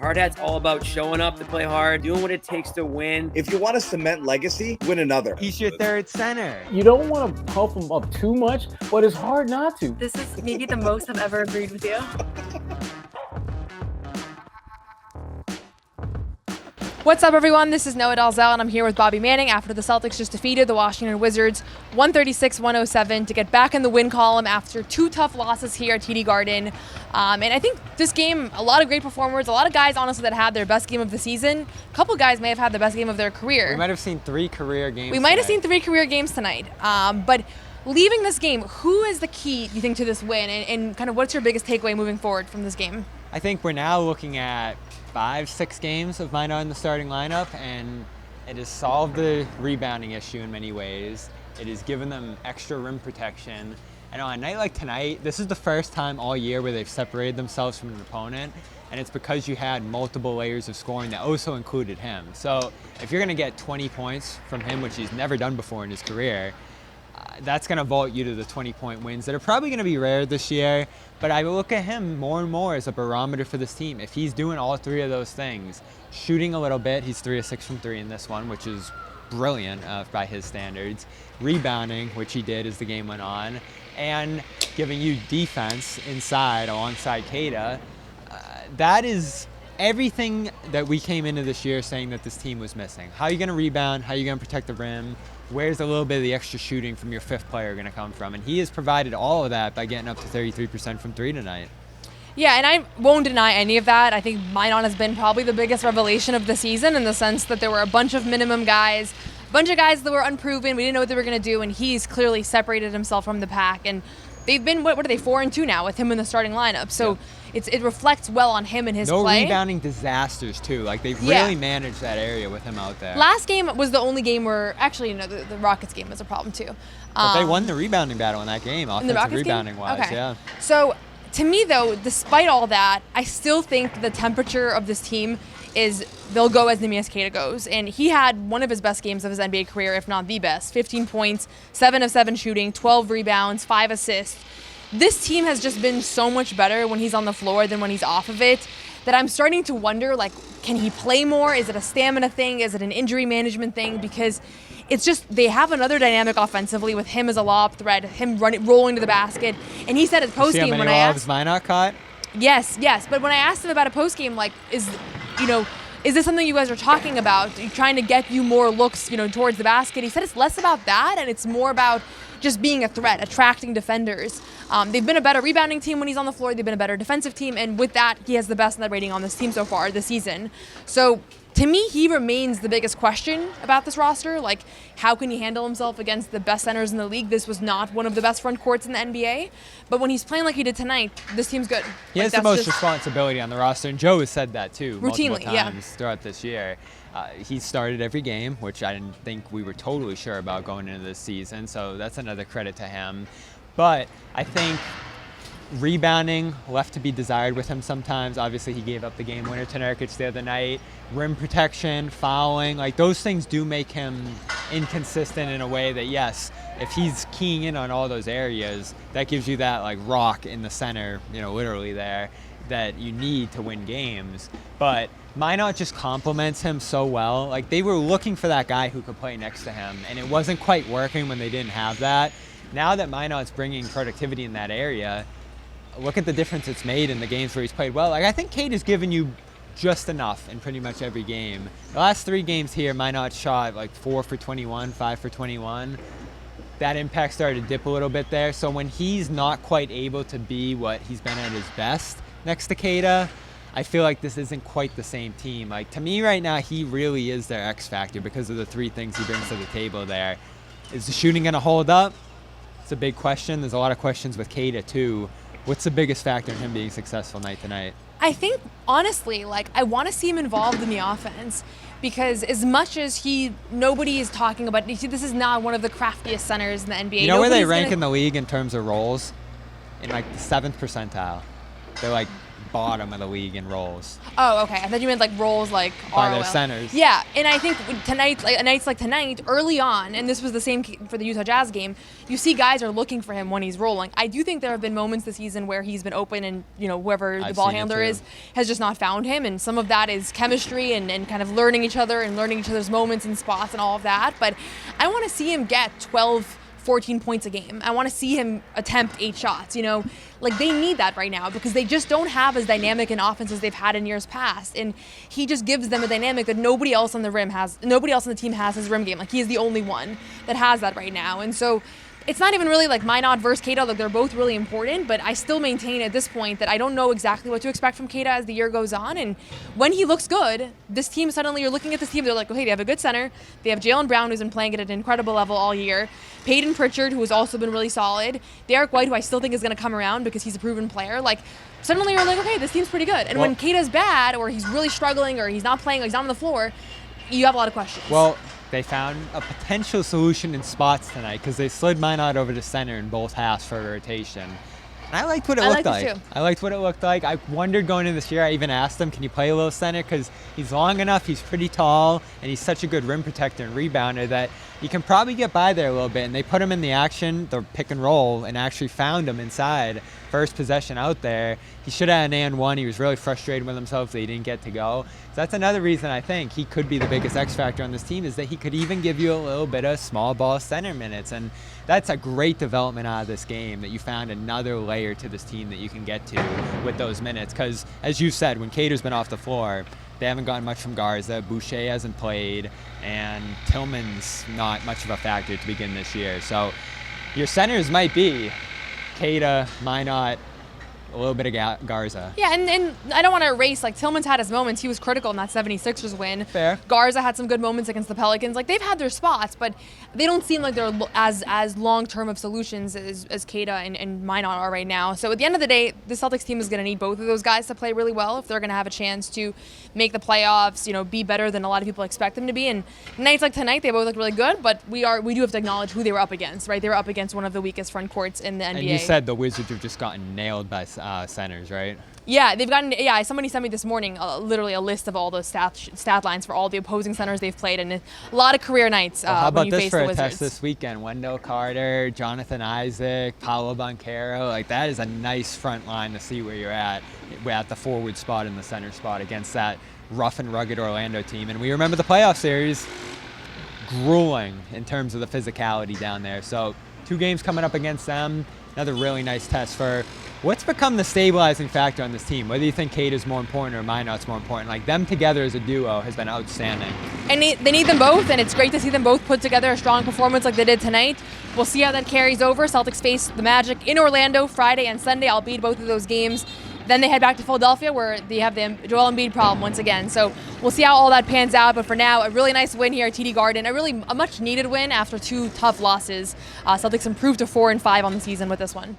Hardhat's all about showing up to play hard, doing what it takes to win. If you want to cement legacy, win another. He's your third center. You don't want to pump him up too much, but it's hard not to. This is maybe the most I've ever agreed with you. What's up, everyone? This is Noah Dalzell, and I'm here with Bobby Manning after the Celtics just defeated the Washington Wizards 136-107 to get back in the win column after two tough losses here at TD Garden. And I think this game, a lot of great performers, a lot of guys, honestly, that had their best game of the season. A couple guys may have had the best game of their career. We might have seen three career games tonight. But leaving this game, who is the key, you think, to this win? And kind of what's your biggest takeaway moving forward from this game? I think we're now looking at 5-6 games of Minott in the starting lineup, and it has solved the rebounding issue in many ways. It has given them extra rim protection. And on a night like tonight, this is the first time all year where they've separated themselves from an opponent, and it's because you had multiple layers of scoring that also included him. So if you're going to get 20 points from him, which he's never done before in his career, that's going to vault you to the 20-point wins that are probably going to be rare this year. But I look at him more and more as a barometer for this team. If he's doing all three of those things, shooting a little bit, he's 3 of 6 from 3 in this one, which is brilliant by his standards. Rebounding, which he did as the game went on, and giving you defense inside alongside Queta. That is everything that we came into this year saying that this team was missing. How are you going to rebound? How are you going to protect the rim? Where's a little bit of the extra shooting from your fifth player going to come from? And he has provided all of that by getting up to 33% from 3 tonight. Yeah, and I won't deny any of that. I think Minott has been probably the biggest revelation of the season in the sense that there were a bunch of minimum guys, a bunch of guys that were unproven. We didn't know what they were going to do, and he's clearly separated himself from the pack. And they've been, what are they, 4-2 now with him in the starting lineup. So it reflects well on him and his play. No rebounding disasters, too. Like, they've really managed that area with him out there. Last game was the only game where, actually, the Rockets game was a problem, too. But they won the rebounding battle in that game, offensive rebounding-wise, okay. So, to me, though, despite all that, I still think the temperature of this team is they'll go as Neemias Queta goes. And he had one of his best games of his NBA career, if not the best. 15 points, 7 of 7 shooting, 12 rebounds, 5 assists. This team has just been so much better when he's on the floor than when he's off of it that I'm starting to wonder, like, can he play more? Is it a stamina thing? Is it an injury management thing? Because it's just they have another dynamic offensively with him as a lob threat, him rolling to the basket. And he said at postgame when I asked, Minott caught? Yes. But when I asked him about a postgame, like, is this something you guys are talking about? Trying to get you more looks, towards the basket? He said it's less about that and it's more about just being a threat, attracting defenders. They've been a better rebounding team when he's on the floor. They've been a better defensive team, and with that, he has the best net rating on this team so far this season. So, to me, he remains the biggest question about this roster. Like, how can he handle himself against the best centers in the league? This was not one of the best front courts in the NBA. But when he's playing like he did tonight, this team's good. He has the most responsibility on the roster, and Joe has said that, too, routinely, multiple times throughout this year. He started every game, which I didn't think we were totally sure about going into this season, so that's another credit to him. But I think rebounding left to be desired with him sometimes. Obviously, he gave up the game winner to Nurkic the other night. Rim protection, fouling, like those things do make him inconsistent in a way that, yes, if he's keying in on all those areas, that gives you that like rock in the center, literally there, that you need to win games. But Minott just complements him so well. Like, they were looking for that guy who could play next to him, and it wasn't quite working when they didn't have that. Now that Minott's bringing productivity in that area, look at the difference it's made in the games where he's played well. Like, I think Cade has given you just enough in pretty much every game. The last 3 games here, Minott shot like 4 for 21, 5 for 21. That impact started to dip a little bit there. So when he's not quite able to be what he's been at his best next to Queta, I feel like this isn't quite the same team. Like, to me right now, he really is their X factor because of the 3 things he brings to the table there. Is the shooting going to hold up? It's a big question. There's a lot of questions with Queta too. What's the biggest factor in him being successful night to night? I think, honestly, I want to see him involved in the offense because as much as nobody is talking about, this is not one of the craftiest centers in the NBA. You know where they rank in the league in terms of roles? In the 7th percentile. They're bottom of the league in rolls. Oh, okay. I thought you meant like roles like By ROL. their centers. Yeah, and I think tonight, like nights like tonight, early on, and this was the same for the Utah Jazz game. You see guys are looking for him when he's rolling. I do think there have been moments this season where he's been open, and whoever the I've ball seen it handler too. is has just not found him, and some of that is chemistry and kind of learning each other and learning each other's moments and spots and all of that. But I want to see him get 12, 14 points a game. I want to see him attempt 8 shots. Like they need that right now because they just don't have as dynamic an offense as they've had in years past. And he just gives them a dynamic that nobody else on the team has his rim game. Like he is the only one that has that right now. And so it's not even really like Minott versus Queta. Like they're both really important, but I still maintain at this point that I don't know exactly what to expect from Queta as the year goes on. And when he looks good, this team suddenly you're looking at this team. They're like, okay, they have a good center. They have Jaylen Brown, who's been playing at an incredible level all year. Peyton Pritchard, who has also been really solid. Derek White, who I still think is going to come around because he's a proven player. Like suddenly you're like, okay, this team's pretty good. And when Queta's bad, or he's really struggling, or he's not playing, or he's not on the floor, you have a lot of questions. Well, they found a potential solution in spots tonight because they slid Minott over to center in both halves for a rotation. And I liked what it looked like. I liked what it looked like. I wondered going into this year, I even asked him, can you play a little center? Because he's long enough, he's pretty tall, and he's such a good rim protector and rebounder that you can probably get by there a little bit. And they put him in the action, the pick and roll, and actually found him inside. First possession out there. He should have had an and one. He was really frustrated with himself that he didn't get to go. So that's another reason I think he could be the biggest X factor on this team is that he could even give you a little bit of small ball center minutes. And that's a great development out of this game that you found another layer to this team that you can get to with those minutes. Because as you said, when Cater's been off the floor, they haven't gotten much from Garza. Boucher hasn't played, and Tillman's not much of a factor to begin this year. So your centers might be Queta, Minott, a little bit of Garza. Yeah, and I don't want to erase, like, Tillman's had his moments. He was critical in that 76ers win. Fair. Garza had some good moments against the Pelicans. Like, they've had their spots, but they don't seem like they're as long-term of solutions as Queta and Minott are right now. So at the end of the day, the Celtics team is going to need both of those guys to play really well if they're going to have a chance to make the playoffs, be better than a lot of people expect them to be. And nights like tonight, they both look really good, but we do have to acknowledge who they were up against, right? They were up against one of the weakest front courts in the NBA. And you said the Wizards have just gotten nailed by centers, right? Yeah, they've gotten. Yeah, somebody sent me this morning literally a list of all those stat lines for all the opposing centers they've played, and a lot of career nights how about when you this face for the a Wizards. test this weekend? Wendell Carter, Jonathan Isaac, Paolo Banchero. Like that is a nice front line to see where you're at the forward spot and the center spot against that rough and rugged Orlando team. And we remember the playoff series, grueling in terms of the physicality down there. So 2 games coming up against them. Another really nice test for what's become the stabilizing factor on this team. Whether you think Kate is more important or Minott's more important, like them together as a duo has been outstanding. And they need them both, and it's great to see them both put together a strong performance like they did tonight. We'll see how that carries over. Celtics face the Magic in Orlando Friday and Sunday. I'll beat both of those games. Then they head back to Philadelphia where they have the Joel Embiid problem once again. So we'll see how all that pans out. But for now, a really nice win here at TD Garden. A much needed win after 2 tough losses. Celtics improved to 4-5 on the season with this one.